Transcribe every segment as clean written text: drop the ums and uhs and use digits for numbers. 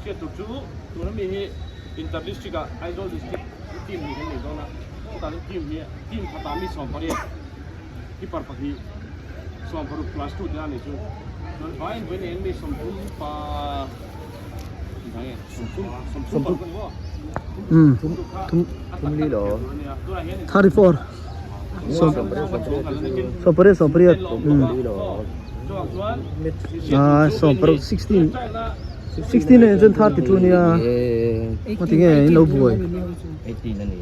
ke tu tu tu na mi hi inter district idol district team ni kan ni dona ta team ni team khata mi som pare ki par pakhi som paru plus 2 da ni chu non fine when en mi som pum pa som pum kan bo tum li lo 34 so pare li lo so pare 16 ne jen 32 nia ma tinge in lo boy 18 นั่นนี่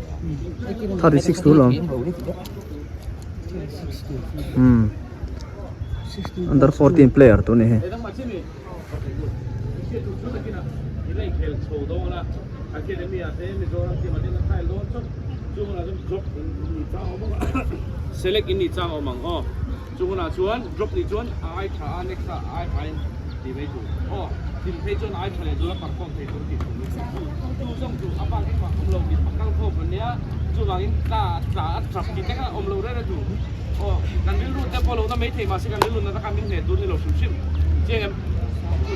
36 tu lo under 14 player tu ne he edang ma chini ke tu tu na ilai khel chodo na academy ate mi zo ram ti ma den khai lo chok chu na jom drop ni cha o ma select in ni cha o mang o chu na chuan drop ni chuan ai tha next ai fine ti ve tu o tin pe chuan ai thale du la par kom thei tu ti tu song tu apa ki ma om lo ni pakang tho ban nia chu wang in ta trap ki ka om lo re tu o kan bil lu te polo na mai thei ma si kan lu na ta kan min ne tu ni lo sim je em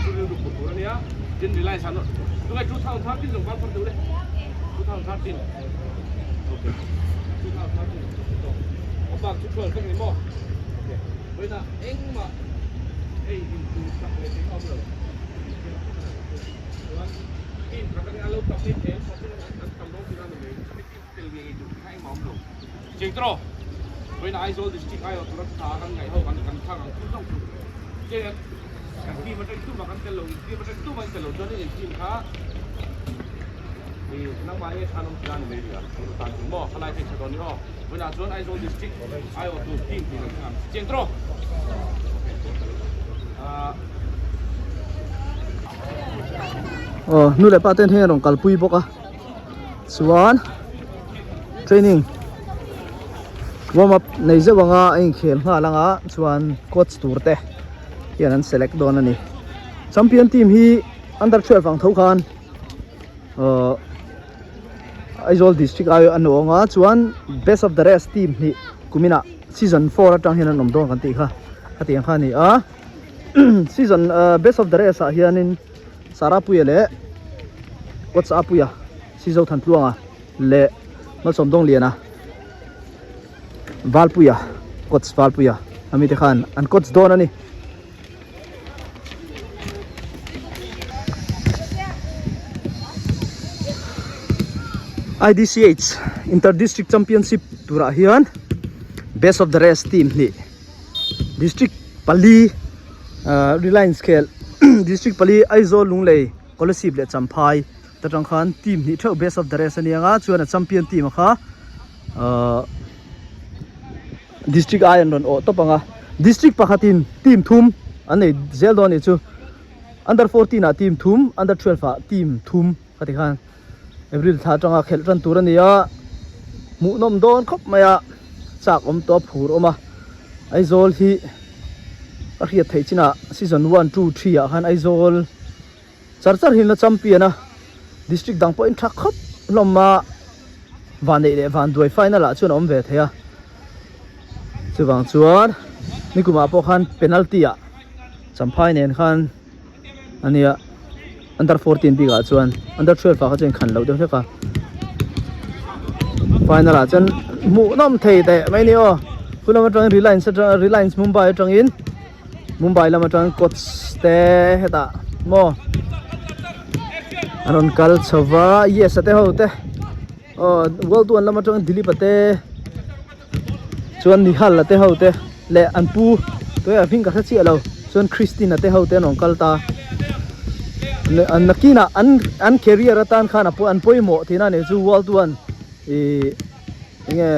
tu lu ku tu nia tin ni lai san tu ga 2013 jong ban par tu le 2013 okay 2013 opak chu chol ka ni mo okay với là anh mà hey in tu tak le te om lo in ka ka lo tak te te so tin kam lo ti na me tel ge ju khai mom lo jing tro với là ai zo district ai ở ta kan ngai ho kan tha kan tu song je kan ki ma tu ma kan tel lo ki ma tu ma tel lo do ni ki khaนี่นักมาเนี่ยทานนมจานเลยดีอ่ะต่างถึงหม้ออะไรเป็นชะตอนนี้อ๋อเวลาชวนไอโซดิสติกไอโอทูทีมที่เราทำเจียงโตรnu le pa ten he rong kal pui boka swan training warm up nei ze wanga ai khel nga langa chuan coach turte hian an select don ani champion team hi under 12 ang thau khan Aizawl district ayo anonga chuan best of the rest team ni kumina season 4 atang hian an om don kan ti kha atiang kha ni a season best of the rest a hianin sarapuya le coach apuya sizo than tluanga le mal som dong liana valpuya coach valpuya ami te khan an coach don ani IDCH Inter District Championship tura hian best of the rest team ni district Pali Reliance khel district Pali Aizawl lunglei scholarship le champhai tatang khan team ni thau best of the rest ani anga chuan a champion team kha district iron ron o topanga district pakhatin team thum anei zeldon ni chu under 14 a team thum under 12 a team thum khati khan April tha tanga khel ran turania mu nom don khop maya chak om to phur oma Aizawl hi a riat thei china season 1 2 3 a han Aizawl charchar hin la champion a district dang point thak khop lomma van nei le van duai final a chuan om ve theya chuwang chuan nikuma po khan penalty a champhai nen khan ania under 14 biga chuan under 12 kha chen khan lo de ka final a chen mu nom thei te mai ni o kulama tang reliance mumbai tang in mumbai lama tang coach te heta mo aron kal chawa yes ate ho te world one lama tang dilip ate chuan nihal ate ho te le anpu to ya phing ka chi alo chuan christine ate ho te nong kal ta an nakina an career atan khana po an poimo thina ne chu world one nge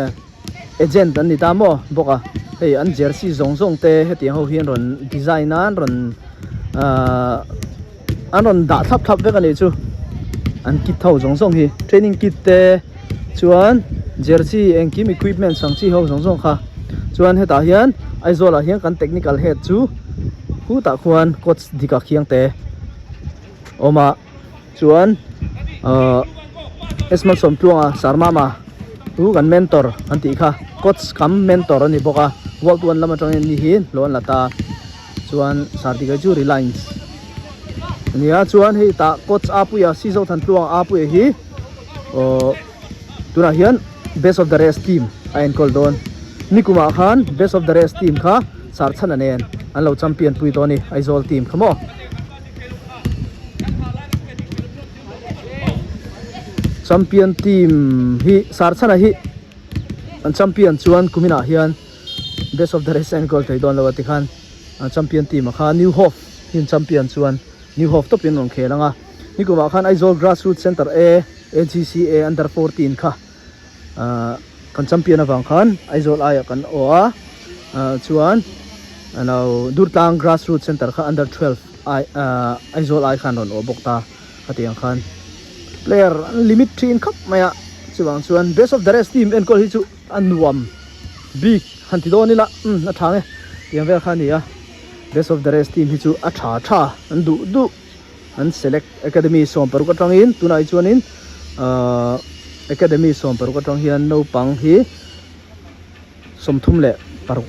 agent an ni ta mo boka hey an jersey zong te heti ho hian ron design an ron da thap ve kan ni chu an kit thau zong hi training kit te chuan jersey engkim equipment sang chi ho zong kha chuan heta hian Aizawl a hian kan technical head chu hu ta khuan coach dika khiang te oma chuan esmal som tuanga sarmama tu kan mentor anti kha coach kam mentor ani boka world one lama tang ni hin lon lata chuan sarti ga ju reliance nia chuan hi ta coach apuya sizo than tuang apuya hi tuna hian best of the rest team ain kol don nikuma khan best of the rest team kha sar chan anen an lo champion pui to ni Aizawl team khamo champion team hi sar chana hi an champion chuan kumina hian best of the rest ain kol thei don lo ti khan champion team kha New Hope hin champion chuan New Hope to pin long khelanga nikuma khan Aizawl grassroots center AGCA under 14 kha kan champion awang khan Aizawl aya kan oa chuan ano Durtang grassroots center kha under 12 Aizawl ai khan ron o bokta khatiang khan player limit 3 khap maya chuwang chuan best of the rest team en kol hi chu anwam big hanti do ni la na thange tiang vel khan ya best of the rest team hi chu a tha an du an select academy som paru ka tangin tunai chuanin academy som paru ka tang hian no pang hi somthum le paru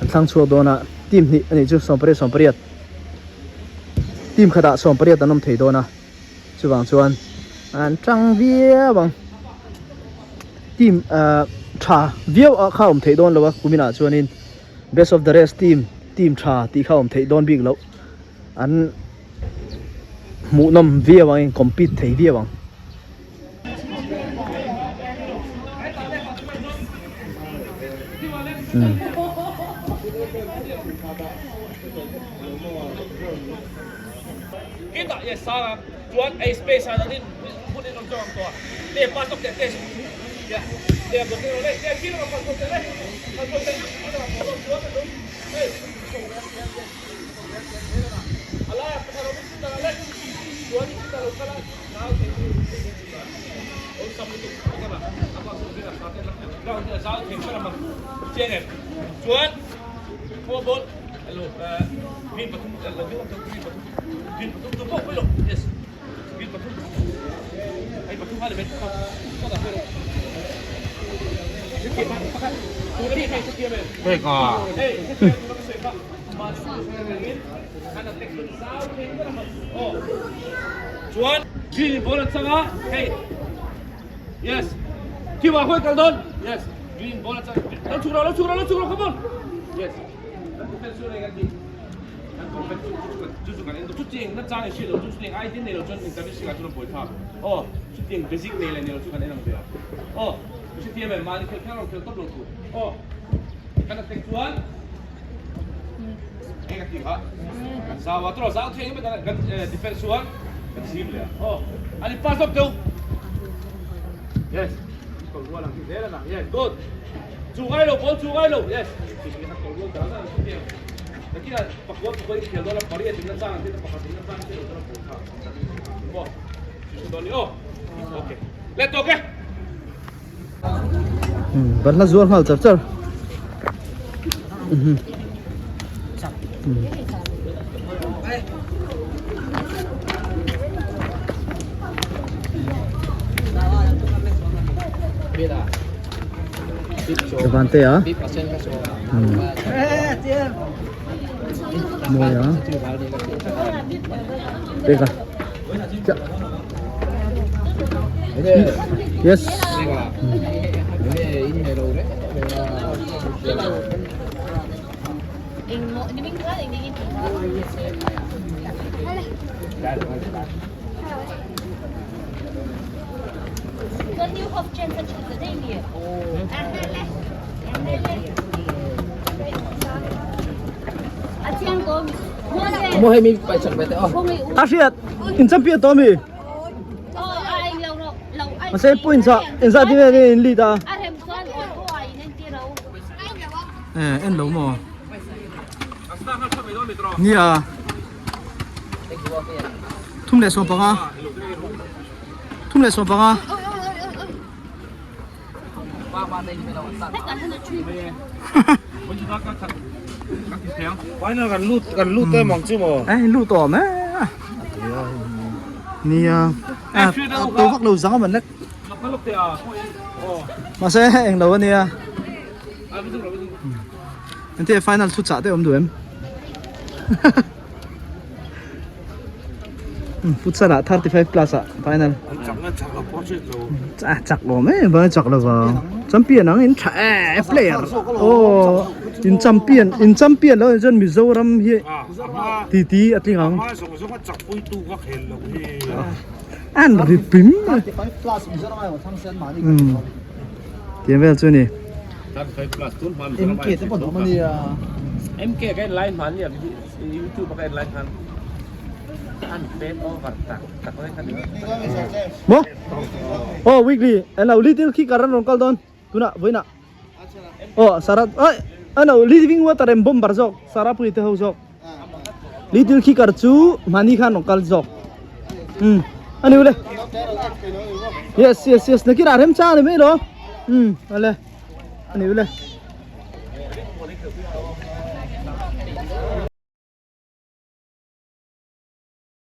an thang chu dona team ni ani chu som pariat team khada som pariat anom thei dona chuwang chuan an tang via bang team tha viau a khaum thei don lowa kumina chuanin best of the rest team tha ti khaum thei don big lo an mu nom via wang compete thei via wang kita yes sara chuan a space ana din put in on jong to le pa tok te ya le bo te le te kilo pa tok te le pa tok te ala pa tok te hey ala pa ro bi ta le chuan kita lo kala now te o samu tu ka ba apa so kita sa te la ground te sa te pa ma chene chuan po bol hello min patum la bi patum bin patum tu po lo yes bin patum ai patum hale bet ko da pero Hey, ka. Hey, oh. Chuan, green ball at sanga. Hey. Yes. Kiwa hoy kaldon. Yes. Green ball at sanga. Lo chukra, come on. Yes. Defense ule gati. Juju kan endo chuting na chang shi lo chuting ai din ne lo chon interview ka chuno boy tha. Oh, chuting basic ne le ne lo chukan enang dia. Oh. Kasi tiya may mali kaya kaya kaya top ko. Oh, kana tektuan. Enga tiha. Sa watro sa tiya yung may defense one. Kasi simple. Oh, ali pass up to. Yes. Kung wala lang kita na. Yes, good. Chugay lo. Yes. Sige na kung wala na. Nakita pakwat ko yung kaya dola pariya tingnan sa akin kita pakatingnan sa akin dola po. Oh, susundoni. Oh, okay. Let's go, okay. Barna zuar mal char Levante ya Moya Pega Yes Con New Hope trên sân trường đây nhiều. Mo hay mi phải chẳng phải thế Asiat in champion to mi ma se point sa in sa din ni in lida en lo mo nia thum le so panga Why notกันลูดได้มองชื่อบ่ ai lu to ma nia to vak lo zang man lek ก็ลูกเตะโอ้ ma se en lo nia ไม่ถึง ente final thu cha te om duem ฟุตซาล35 plus อ่ะ final Chak la poche lo. จักบ่แม่บ่จักแล้วว่าแชมเปี้ยนนังอินplayer โอ้อินแชมเปี้ยนแล้วจนมิโซรัมเฮ Ama ตีอัตลิงัง ama so ka chak pui tu ka khel lo he. อันริปิม 35 plus มีซะหน่อยว่าทั้งเส้นมานี่ เตียนเวลตัวนี้ 35 plus tun man. MK แต่บ่มันนี่ MK ka line man ya YouTube ka line man. An bet over tak ko kan. บ่โอ้ weekly and a little kick around on Kaldon tuna boina oh sarat oi ano living water em bom barzok sara pui te hojok little kick ar chu mani khan on kal jok ani ule yes nakira rem cha le me lo ale ani ule